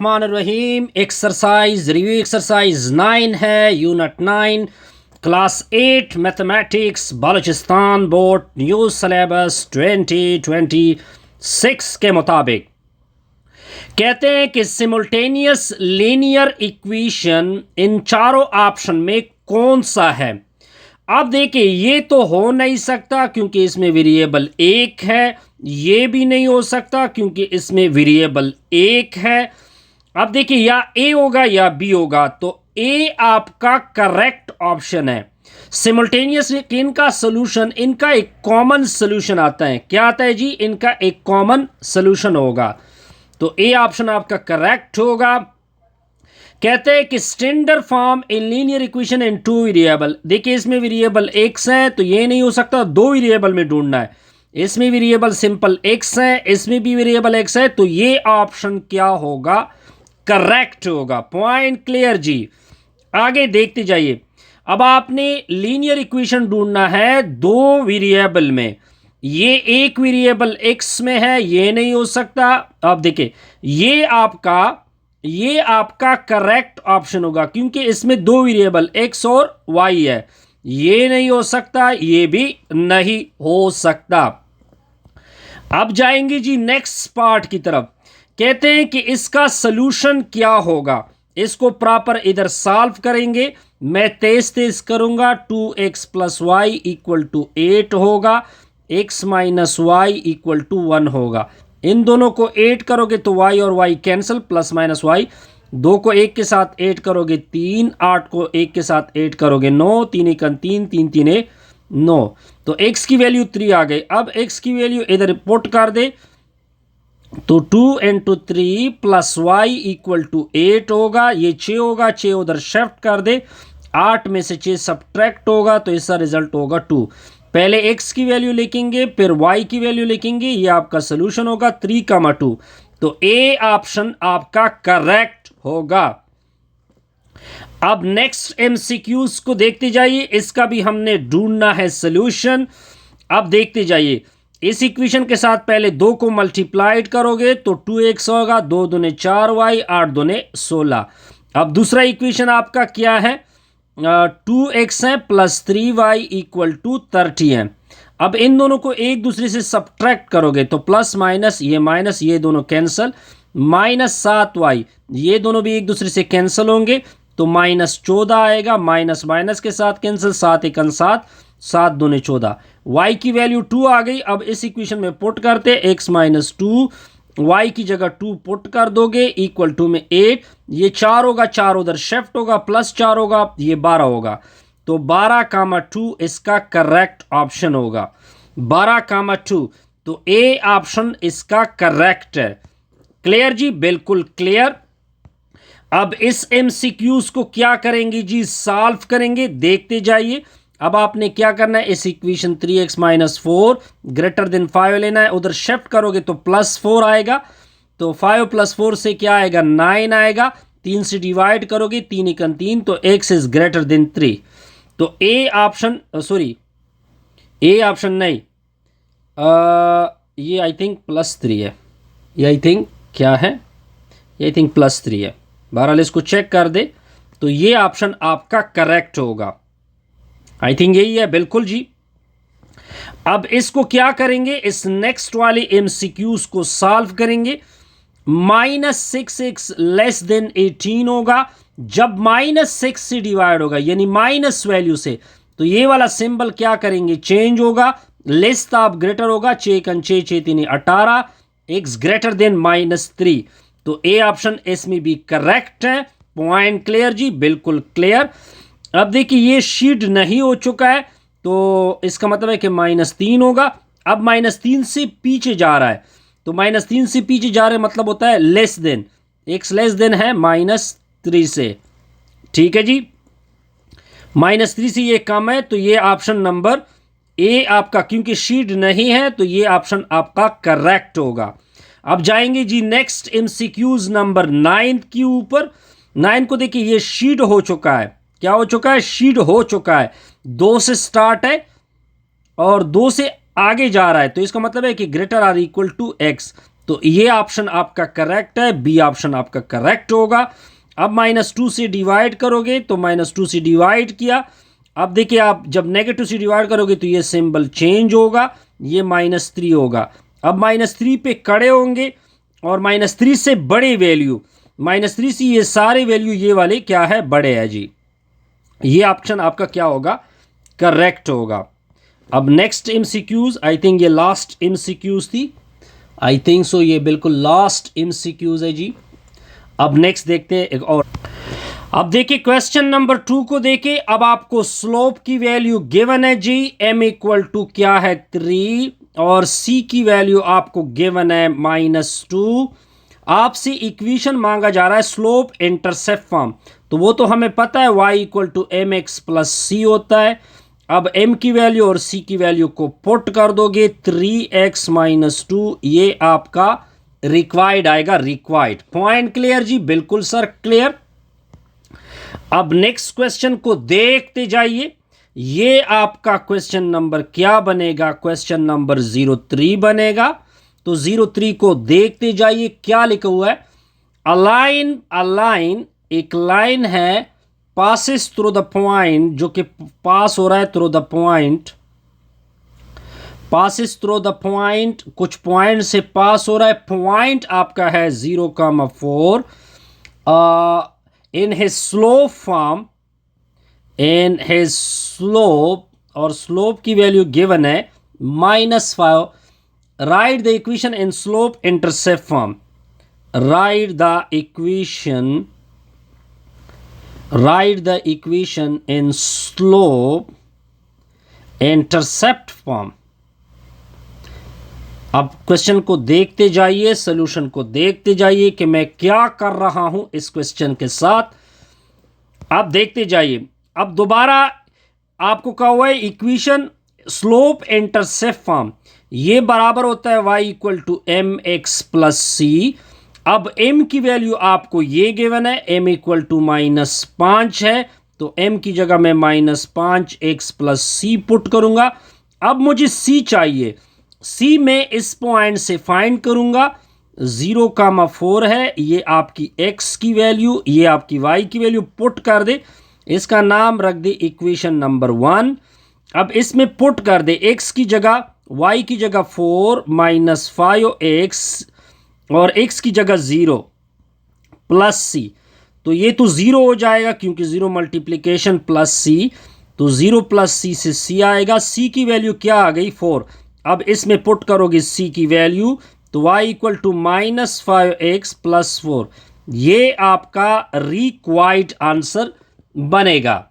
रहीम। Exercise review exercise 9 है, unit 9, class 8 mathematics, Balochistan board, new syllabus 2026 के मुताबिक कहते हैं कि सिमुल्टेनियस लीनियर इक्वेशन इन चारों ऑप्शन में कौन सा है। अब देखिए, ये तो हो नहीं सकता क्योंकि इसमें वेरिएबल एक है, ये भी नहीं हो सकता क्योंकि इसमें वेरिएबल एक है। अब देखिए, या ए होगा या बी होगा, तो ए आपका करेक्ट ऑप्शन है। सिमुल्टेनियस इनका सोल्यूशन, इनका एक कॉमन सोल्यूशन आता है। क्या आता है जी? इनका एक कॉमन सोल्यूशन होगा, तो ए ऑप्शन आपका करेक्ट होगा। कहते हैं कि standard form in linear equation in two variable. देखिए, इसमें वेरिएबल एक्स है तो ये नहीं हो सकता, दो वेरिएबल में ढूंढना है। इसमें वेरिएबल सिंपल एक्स है, इसमें भी वेरिएबल एक्स है, तो ये ऑप्शन क्या होगा? करेक्ट होगा। पॉइंट क्लियर जी। आगे देखते जाइए। अब आपने लीनियर इक्वेशन ढूंढना है दो वेरिएबल में। ये एक वेरिएबल एक्स में है, ये नहीं हो सकता। अब देखिए, ये आपका करेक्ट ऑप्शन होगा क्योंकि इसमें दो वेरिएबल एक्स और वाई है। ये नहीं हो सकता, ये भी नहीं हो सकता। अब जाएंगे जी नेक्स्ट पार्ट की तरफ। कहते हैं कि इसका सलूशन क्या होगा। इसको प्रॉपर इधर सॉल्व करेंगे। मैं तेज करूंगा। 2x plus y equal to 8 होगा, x minus y equal to 1 होगा। इन दोनों को 8 करोगे तो y और y cancel, plus minus y। 2 को 1 के साथ 8 करोगे 3, 8 को 1 के साथ 8 करोगे 9, 3 एकन 3, 3 3 9। तो x की वैल्यू 3 आ गई। अब x की वैल्यू इधर पुट कर दे तो 2 into 3 plus y equal to 8 होगा। ये 6 होगा, 6 उधर शिफ्ट कर दे, 8 में से 6 सब्ट्रैक्ट होगा तो इसका रिजल्ट होगा 2। पहले x की वैल्यू लिखेंगे, फिर y की वैल्यू लिखेंगे, ये आपका सोल्यूशन होगा 3,2। तो ए ऑप्शन आपका करेक्ट होगा। अब नेक्स्ट एमसीक्यूज को देखते जाइए। इसका भी हमने ढूंढना है सोल्यूशन। अब देखते जाइए। इस इक्वेशन के साथ पहले 2 को मल्टीप्लाइड करोगे तो 2x होगा, 2 दूने 4y, 8 दूने 16। अब दूसरा इक्वेशन आपका क्या है? 2x है प्लस 3y इक्वल टू 30 है। अब इन दोनों को एक दूसरे से सब्ट्रैक्ट करोगे तो प्लस माइनस, ये दोनों कैंसिल, माइनस 7y, ये दोनों भी एक दूसरे से कैंसिल होंगे तो माइनस 14 आएगा। माइनस माइनस के साथ कैंसिल, 7 एकन 7, 7 दूने 14। y की वैल्यू 2 आ गई। अब इस इक्वेशन में पुट करते, x माइनस 2, y की जगह 2 पुट कर दोगे इक्वल टू में 8। ये 4 होगा, 4 उधर शिफ्ट होगा, प्लस 4 होगा, ये 12 होगा। तो 12,2 इसका करेक्ट ऑप्शन होगा। 12,2, तो ए ऑप्शन इसका करेक्ट है। क्लियर जी? बिल्कुल क्लियर। अब इस एमसीक्यूज को क्या करेंगे जी? सॉल्व करेंगे। देखते जाइए। अब आपने क्या करना है? इस equation 3x minus 4 greater than 5 लेना है। उधर शिफ्ट करोगे तो प्लस 4 आएगा, तो 5 प्लस 4 से क्या आएगा? 9 आएगा। 3 से डिवाइड करोगे, 3 एकन 3, तो x इज ग्रेटर देन 3। तो A option, sorry A option नहीं, ये आई थिंक प्लस 3 है। ये आई थिंक क्या है? ये आई थिंक प्लस 3 है। बहरहाल इसको चेक कर दे तो ये ऑप्शन आपका करेक्ट होगा। आई थिंक यही है, बिल्कुल जी। अब इसको क्या करेंगे? इस नेक्स्ट वाले एमसीक्यूज को सॉल्व करेंगे। -6x लेस देन 18 होगा जब -6 से डिवाइड होगा, यानी माइनस वैल्यू से, तो ये वाला सिंबल क्या करेंगे? चेंज होगा। लेस ताब ग्रेटर होगा, 6 एकन 6, 6 3 18, x ग्रेटर देन -3। तो ए ऑप्शन इसमें भी करेक्ट है। पॉइंट क्लियर जी? बिल्कुल क्लियर। अब देखिए, ये शीट नहीं हो चुका है तो इसका मतलब है कि -3 होगा। अब -3 से पीछे जा रहा है, तो -3 से पीछे जा रहे मतलब होता है less than, x less than है -3 से। ठीक है जी? -3 से ये कम है, तो ये ऑप्शन नंबर ए आपका, क्योंकि शीट नहीं है तो ये ऑप्शन आपका करेक्ट होगा। अब जाएंगे जी नेक्स्ट एमसीक्यूज नंबर 9 के ऊपर। 9 को देखिए, ये शीट हो चुका है। क्या हो चुका है? शीट हो चुका है। 2 से स्टार्ट है और 2 से आगे जा रहा है, तो इसका मतलब है कि greater or equal to x. तो तो ये ऑप्शन आपका करेक्ट है, बी ऑप्शन आपका करेक्ट होगा। अब -2 से डिवाइड करोगे तो -2 से डिवाइड किया। अब देखिए आप जब नेगेटिव से डिवाइड करोगे तो ये सिंबल चेंज होगा, ये -3 होगा। अब -3 पे खड़े होंगे और -3 से बड़े वैल्यू, -3 से ये सारे वैल्यू ये वाले क्या है, बड़े है जी। ये ऑप्शन आपका क्या होगा, करेक्ट होगा। अब नेक्स्ट एमसीक्यूज, आई थिंक ये लास्ट एमसीक्यूज थी, आई थिंक सो ये बिल्कुल लास्ट एमसीक्यूज है जी। अब नेक्स्ट देखते हैं एक और। अब देखिए क्वेश्चन नंबर 2 को देखिए। अब आपको स्लोप की वैल्यू गिवन है जी, m इक्वल टू क्या है 3 और c की वैल्यू आपको गिवन है -2। आपसे इक्वेशन मांगा जा रहा है स्लोप इंटरसेप्ट फॉर्म, तो वो तो हमें पता है y equal to mx plus c होता है। अब m की वैल्यू और c की वैल्यू को पुट कर दोगे 3x - 2, ये आपका रिक्वायर्ड आएगा, रिक्वायर्ड। पॉइंट क्लियर जी, बिल्कुल सर क्लियर। अब नेक्स्ट क्वेश्चन को देखते जाइए। ये आपका क्वेश्चन नंबर क्या बनेगा, क्वेश्चन नंबर 03 बनेगा। तो 03 को देखते जाइए क्या लिखा हुआ है। अलाइन एक लाइन है, पासिस थ्रू द पॉइंट, जो कि पास हो रहा है through the point, passes through the point, कुछ पॉइंट से पास हो रहा है। पॉइंट आपका है 0,4 in his slope form, in his slope, और स्लोप की वैल्यू गिवन है -5। Right the equation in slope intercept form, right the equation, right the equation in slope intercept form. अब क्वेश्चन को देखते जाइए, सॉल्यूशन को देखते जाइए कि मैं क्या कर रहा हूं इस क्वेश्चन के साथ। आप देखते जाइए। अब दोबारा आपको कहा हुआ है इक्वेशन स्लोप इंटरसेप्ट फॉर्म, ये बराबर होता है y equal to mx plus C. अब m की वैल्यू आपको ये गिवन है, m इक्वल टू -5 है, तो m की जगह मैं -5x प्लस सी पुट करूंगा। अब मुझे c चाहिए, c में इस पॉइंट से फाइंड करूंगा। 0,4 है, ये आपकी x की वैल्यू, ये आपकी y की वैल्यू पुट कर दे, इसका नाम रख दे इक्वेशन नंबर 1। अब इसमें पुट कर दे x की जगह, y की जगह 4 -5x और x की जगह 0 प्लस c, तो ये तो 0 हो जाएगा क्योंकि 0 मल्टीप्लिकेशन प्लस c, तो 0 प्लस c से c आएगा। c की वैल्यू क्या आ गई 4। अब इसमें पुट करोगे c की वैल्यू, तो y equal to -5x plus 4, ये आपका रिक्वायर्ड आंसर बनेगा।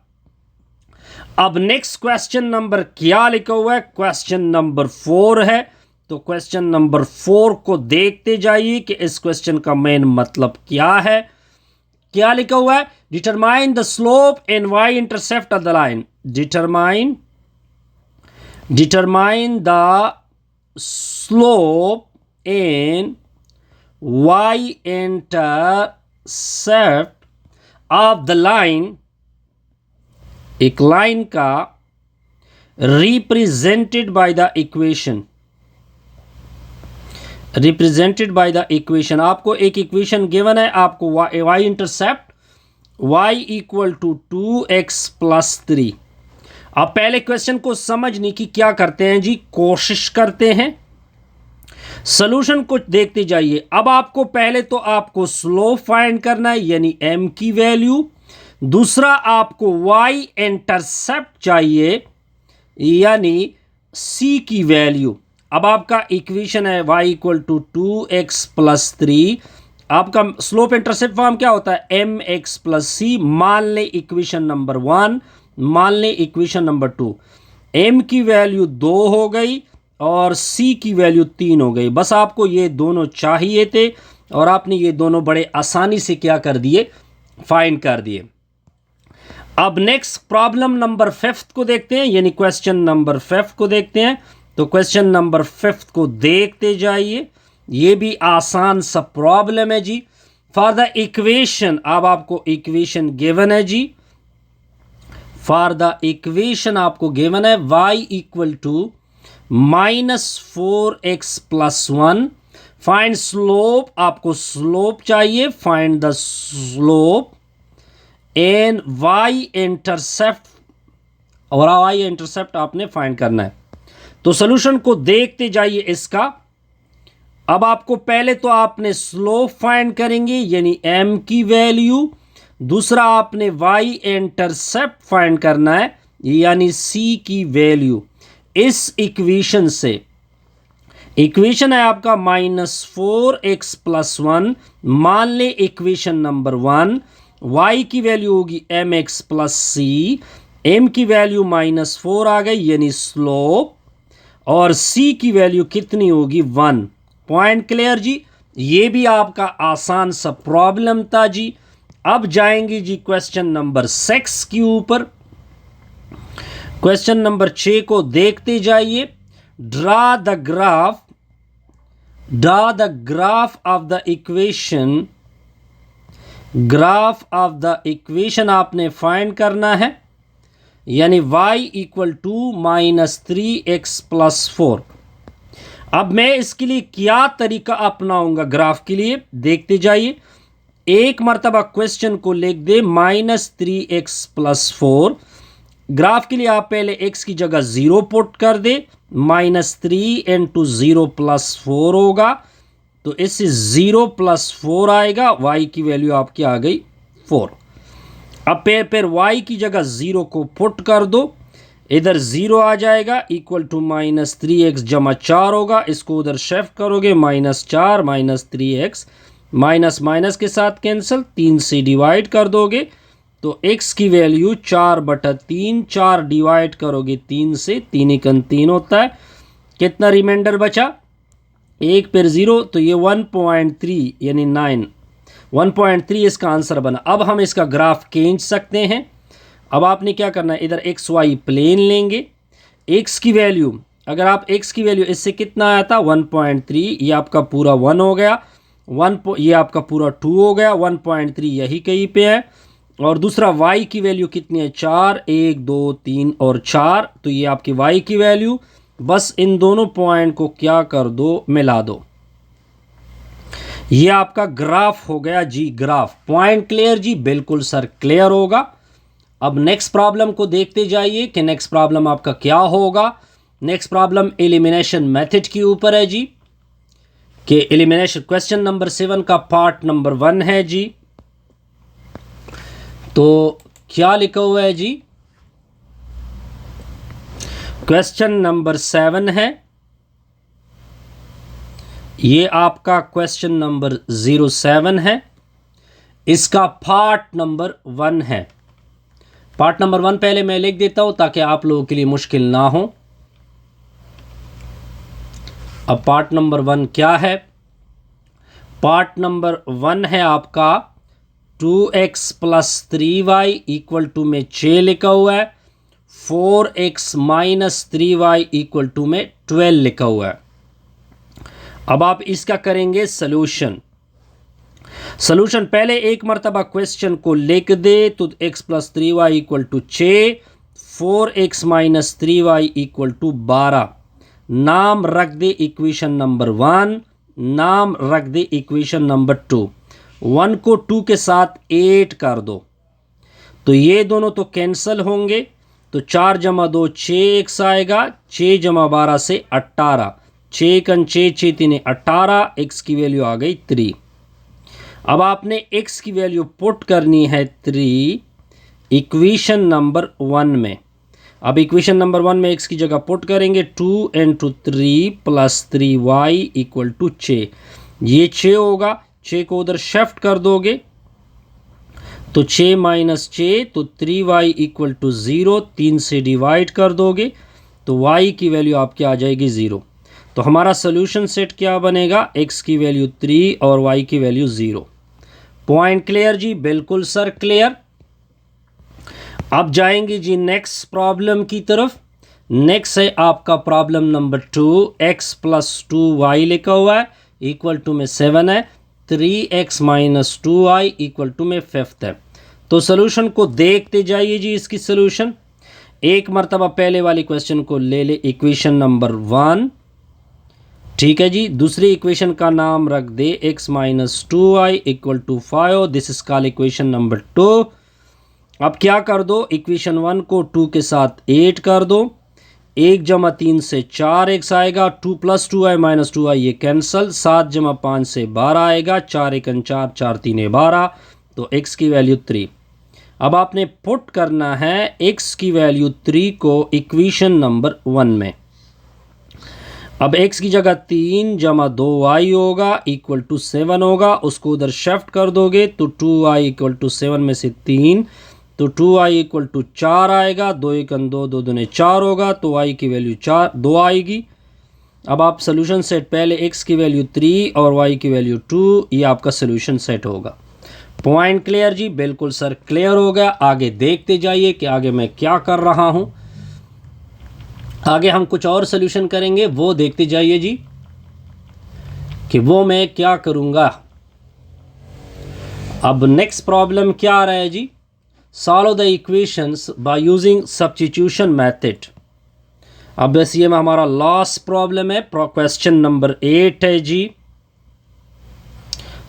अब नेक्स्ट क्वेश्चन नंबर क्या लिखा हुआ है, क्वेश्चन नंबर 4 है। तो क्वेश्चन नंबर 4 को देखते जाइए कि इस क्वेश्चन का मेन मतलब क्या है। क्या लिखा हुआ है, determine the slope and y intercept of the line, determine the slope and y intercept of the line, एक लाइन का represented by the equation, represented by the equation. आपको एक इक्वेशन गिवन है, आपको y intercept y equal to 2x plus 3। अब पहले question को समझने की क्या करते हैं जी, कोशिश करते हैं। सॉल्यूशन को देखते जाइए। अब आपको पहले तो आपको स्लोप फाइंड करना है, यानी m की वैल्यू। दूसरा आपको y इंटरसेप्ट चाहिए, यानी c की वैल्यू। अब आपका इक्वेशन है y equal to 2x plus 3। आपका स्लोप इंटरसेप्ट फॉर्म क्या होता है, mx प्लस c। मान ले इक्वेशन नंबर 1, मान ले इक्वेशन नंबर 2। m की वैल्यू 2 हो गई और c की वैल्यू 3 हो गई। बस आपको ये दोनों चाहिए थे और आपने ये दोनों बड़े आसानी से क्या कर दिए, फाइंड कर दिए। अब नेक्स्ट प्रॉब्लम नंबर 5 को देखते हैं, यानी क्वेश्चन नंबर 5 को देखते हैं। तो क्वेश्चन नंबर 5 को देखते जाइए, ये भी आसान सा प्रॉब्लम है जी। फॉर द इक्वेशन, अब आपको इक्वेशन गिवन है जी, फॉर द इक्वेशन आपको गिवन है y equal to -4x plus 1 find slope, आपको स्लोप चाहिए, find the slope and y intercept, और वाई इंटरसेप्ट आपने फाइंड करना है। तो सोल्यूशन को देखते जाइए इसका। अब आपको पहले तो आपने स्लोप फाइंड करेंगे यानी m की वैल्यू, दूसरा आपने y इंटरसेप्ट फाइंड करना है यानी c की वैल्यू। इस इक्वेशन से, इक्वेशन है आपका -4x + 1, मान ले इक्वेशन नंबर 1, y की वैल्यू होगी mx + c, m की वैल्यू -4 आ गई यानी स्लोप, और c की वैल्यू कितनी होगी 1। पॉइंट क्लियर जी। ये भी आपका आसान सा प्रॉब्लम था जी। अब जाएंगे जी क्वेश्चन नंबर 6 के ऊपर। क्वेश्चन नंबर 6 को देखते जाइए। Draw the graph of the equation, graph of the equation आपने फाइंड करना है यानी y = -3x + 4। अब मैं इसके लिए क्या तरीका अपनाऊंगा ग्राफ के लिए, देखते जाइए। एक मर्तबा क्वेश्चन को लिख दे -3x + 4। ग्राफ के लिए आप पहले x की जगह 0 पुट कर दे, -3 × 0 + 4 होगा, तो इससे 0 + 4 आएगा, y की वैल्यू आपकी आ गई 4। अब फिर y की जगह 0 को पुट कर दो, इधर 0 आ जाएगा, = -3x + 4 होगा, इसको उधर शिफ्ट करोगे -4 - 3x, माइनस के साथ कैंसिल, 3 से डिवाइड कर दोगे तो x की वैल्यू 4/3, 4 डिवाइड करोगे 3 से, 3 × 3 होता है, कितना रिमाइंडर बचा, 1 फिर 0, तो ये 1.3 यानी 9, 1.3 इसका आंसर बना। अब हम इसका ग्राफ खींच सकते हैं। अब आपने क्या करना है, इधर XY प्लेन लेंगे, x की वैल्यू, अगर आप x की वैल्यू इससे कितना आया था 1.3, ये आपका पूरा 1 हो गया, ये आपका पूरा 2 हो गया, 1.3 यही कहीं पे है, और दूसरा y की वैल्यू कितनी है 4, 1 2 3 और 4, तो ये आपकी y की वैल्यू। बस इन दोनों पॉइंट को क्या कर दो, मिला दो, ये आपका ग्राफ हो गया जी, ग्राफ। पॉइंट क्लियर जी, बिल्कुल सर क्लियर होगा। अब नेक्स्ट प्रॉब्लम को देखते जाइए कि नेक्स्ट प्रॉब्लम आपका क्या होगा। नेक्स्ट प्रॉब्लम एलिमिनेशन मेथड के ऊपर है जी, कि एलिमिनेशन क्वेश्चन नंबर 7 का पार्ट नंबर 1 है जी। तो क्या लिखा हुआ है जी, क्वेश्चन नंबर 7 है, ये आपका क्वेश्चन नंबर 07 है, इसका पार्ट नंबर 1 है। पार्ट नंबर 1 पहले मैं लिख देता हूं ताकि आप लोगों के लिए मुश्किल ना हो। अब पार्ट नंबर 1 क्या है, पार्ट नंबर 1 है आपका 2x + 3y = में 6 लिखा हुआ है, 4x - 3y = में 12 लिखा हुआ है। अब आप इसका करेंगे सॉल्यूशन। सॉल्यूशन पहले एक मर्तबा क्वेश्चन को लिख दे, तो x + 3y = 6, 4x - 3y = 12। नाम रख दे इक्वेशन नंबर 1, नाम रख दे इक्वेशन नंबर 2। 1 को 2 के साथ 8 कर दो, तो ये दोनों तो कैंसिल होंगे, तो 4 + 2 6x आएगा, 6 + 12 से 18, 6 × 6 6 3 18, x की वैल्यू आ गई 3। अब आपने x की वैल्यू पुट करनी है 3 इक्वेशन नंबर 1 में। अब इक्वेशन नंबर 1 में x की जगह पुट करेंगे, 2 × 3 + 3y = 6, ये 6 होगा, 6 को उधर शिफ्ट कर दोगे तो 6 - 6, तो 3y = 0, 3 से डिवाइड कर दोगे तो y की वैल्यू आपकी आ जाएगी 0। तो हमारा सोल्यूशन सेट क्या बनेगा, x की वैल्यू 3 और y की वैल्यू 0। पॉइंट क्लियर जी, बिल्कुल सर क्लियर। अब जाएंगे जी नेक्स्ट प्रॉब्लम की तरफ। नेक्स्ट है आपका प्रॉब्लम नंबर 2, x + 2y लिखा हुआ है, = में 7 है, 3x - 2y = में 5 है। तो सोल्यूशन को देखते जाइए जी। इसकी सोल्यूशन एक मर्तबा पहले वाली क्वेश्चन को ले ले, इक्वेशन नंबर 1, ठीक है जी, दूसरी इक्वेशन का नाम रख दे x minus 2y equal to 5। This is called equation number 2। अब क्या कर दो, इक्वेशन 1 को 2 के साथ 8 कर दो। 1 जमा 3 से 4x आएगा, 2 प्लस 2y माइनस 2y ये कैंसल। 7 जमा 5 से 12 आएगा, 4 1 4, 4 3 12, तो x की वैल्यू 3। अब आपने पुट करना है x की वैल्यू 3 को इक्वेशन नंबर 1 में। अब x की जगह 3 जमा 2y होगा इक्वल टू 7 होगा, उसको उधर शिफ्ट कर दोगे तो 2y इक्वल टू 7 में से 3, तो 2y इक्वल टू 4 आएगा। 2 1 2, 2 दूने 4 होगा, तो y की वैल्यू 2 आएगी। अब आप सोल्यूशन सेट, पहले x की वैल्यू 3 और y की वैल्यू 2, ये आपका सोल्यूशन सेट होगा। पॉइंट क्लियर जी? बिल्कुल सर क्लियर हो गया। आगे देखते जाइए कि आगे मैं क्या कर रहा हूं। आगे हम कुछ और सोल्यूशन करेंगे, वो देखते जाइए जी कि वो मैं क्या करूंगा। अब नेक्स्ट प्रॉब्लम क्या आ रहा है जी? Solve the equations by using substitution method. अब बस ये हमारा लास्ट प्रॉब्लम है, क्वेश्चन नंबर 8 है जी।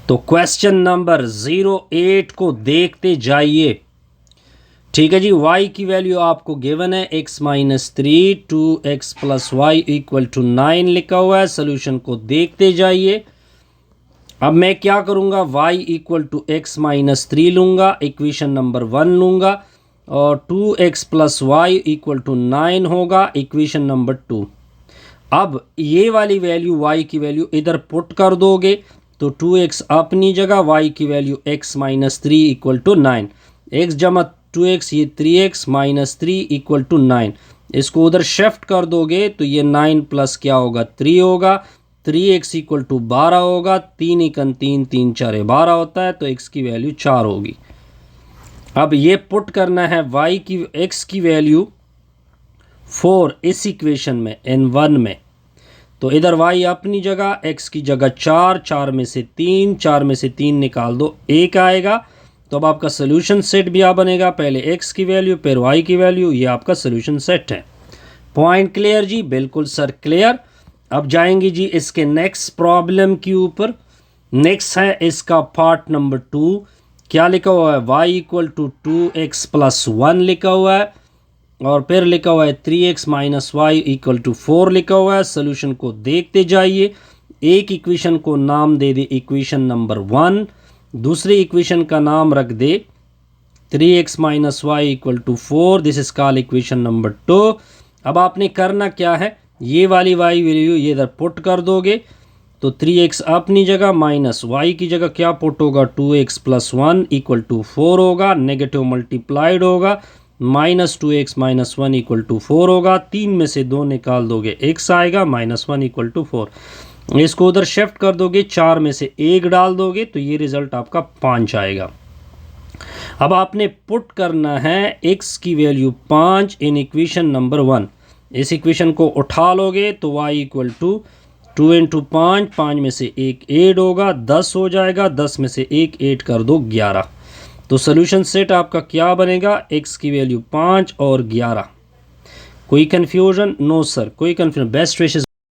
तो क्वेश्चन नंबर 08 को देखते जाइए। ठीक है जी, y की वैल्यू आपको गिवन है x minus 3, 2x plus y equal to 9 लिखा हुआ है। सोल्यूशन को देखते जाइए। अब मैं क्या करूँगा, y equal to x minus 3 लूँगा, इक्वेशन नंबर 1 लूँगा, और 2x plus y equal to 9 होगा, इक्वेशन नंबर 2। अब ये वाली वैल्यू y की वैल्यू इधर पुट कर दोगे तो 2x अपनी जगह, y की value x minus 3 equal to 9, x जमा 2x ये 3x माइनस 3 इक्वल टू 9। इसको उधर शिफ्ट कर दोगे तो ये 9 प्लस क्या होगा, 3 होगा। 3x इक्वल टू 12 होगा। 3 1 3, 3 4 12 होता है, तो x की वैल्यू 4 होगी। अब ये पुट करना है y की, x की वैल्यू 4 इस इक्वेशन में, n1 में। तो इधर y अपनी जगह, x की जगह 4, 4 में से 3, 4 में से 3 निकाल दो, 1 आएगा। तो अब आपका सोल्यूशन सेट भी आ बनेगा, पहले x की वैल्यू फिर y की वैल्यू, ये आपका सोल्यूशन सेट है। पॉइंट क्लियर जी? बिल्कुल सर क्लियर। अब जाएंगे जी इसके नेक्स्ट प्रॉब्लम के ऊपर। नेक्स्ट है इसका पार्ट नंबर 2। क्या लिखा हुआ है, y equal to 2x plus 1 लिखा हुआ है, और फिर लिखा हुआ है 3x minus y equal to 4 लिखा हुआ है। सोल्यूशन को देखते जाइए। एक इक्वेशन को नाम दे दे इक्वेशन नंबर 1, दूसरी इक्वेशन का नाम रख दे 3x minus y equal to 4। This is called equation number 2। अब आपने करना क्या है, ये वाली y वैल्यू ये इधर पुट कर दोगे तो 3x अपनी जगह, माइनस y की जगह क्या पुट होगा, 2x प्लस 1 इक्वल टू 4 होगा, नेगेटिव मल्टीप्लाइड होगा, minus 2x minus 1 equal to 4 होगा। 3 में से 2 निकाल दोगे, x आएगा, माइनस 1 इक्वल टू 4। इसको उधर शिफ्ट कर दोगे, 4 में से 1 डाल दोगे तो ये रिजल्ट आपका 5 आएगा। अब आपने पुट करना है x की वैल्यू 5 इन इक्वेशन नंबर 1। इस इक्वेशन को उठा लोगे तो y इक्वल टू 2 इंटू 5, 5 में से 1 8 होगा, 10 हो जाएगा। 10 में से 1 8 कर दो, 11। तो सोल्यूशन सेट आपका क्या बनेगा, x की वैल्यू 5 और 11। कोई कन्फ्यूजन? नो सर, कोई कन्फ्यूजन। Best wishes.